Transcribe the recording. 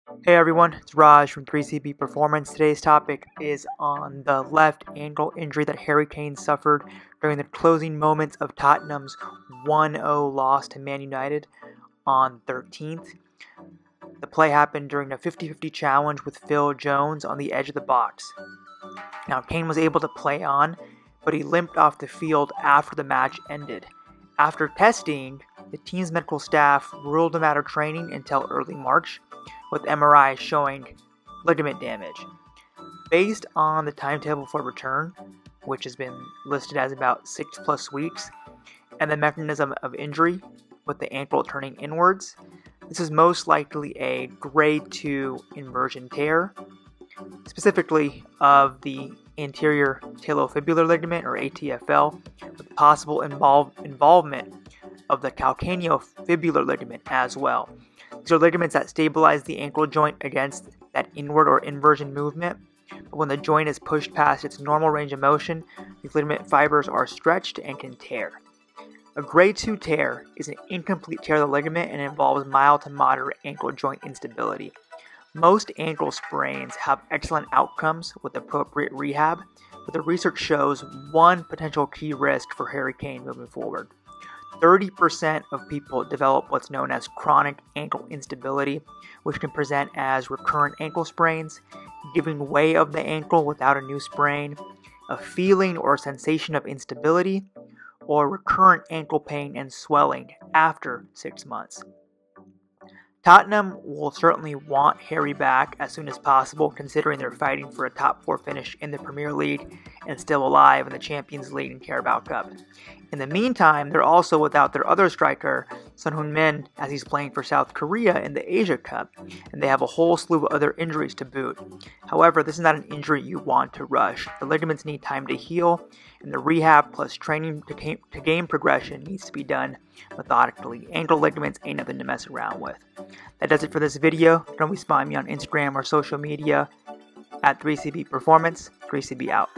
Hey everyone, it's Raj from 3CB Performance. Today's topic is on the left ankle injury that Harry Kane suffered during the closing moments of Tottenham's 1-0 loss to Man United on 13th. The play happened during a 50-50 challenge with Phil Jones on the edge of the box. Now, Kane was able to play on, but he limped off the field after the match ended. After testing, the team's medical staff ruled him out of training until early March, with MRI showing ligament damage. Based on the timetable for return, which has been listed as about 6+ weeks, and the mechanism of injury, with the ankle turning inwards, this is most likely a grade 2 inversion tear, specifically of the anterior talofibular ligament, or ATFL, with possible involvement of the calcaneofibular ligament as well. These are ligaments that stabilize the ankle joint against that inward or inversion movement. But when the joint is pushed past its normal range of motion, these ligament fibers are stretched and can tear. A grade 2 tear is an incomplete tear of the ligament and involves mild to moderate ankle joint instability. Most ankle sprains have excellent outcomes with appropriate rehab, but the research shows one potential key risk for Harry Kane moving forward. 30% of people develop what's known as chronic ankle instability, which can present as recurrent ankle sprains, giving way of the ankle without a new sprain, a feeling or sensation of instability, or recurrent ankle pain and swelling after 6 months. Tottenham will certainly want Harry back as soon as possible, considering they're fighting for a top 4 finish in the Premier League and still alive in the Champions League and Carabao Cup. In the meantime, they're also without their other striker, Son Heung-min, as he's playing for South Korea in the Asia Cup, and they have a whole slew of other injuries to boot. However, this is not an injury you want to rush. The ligaments need time to heal, and the rehab plus training to game progression needs to be done methodically. Ankle ligaments ain't nothing to mess around with. That does it for this video. You can always find me on Instagram or social media at 3CB Performance. 3CB out.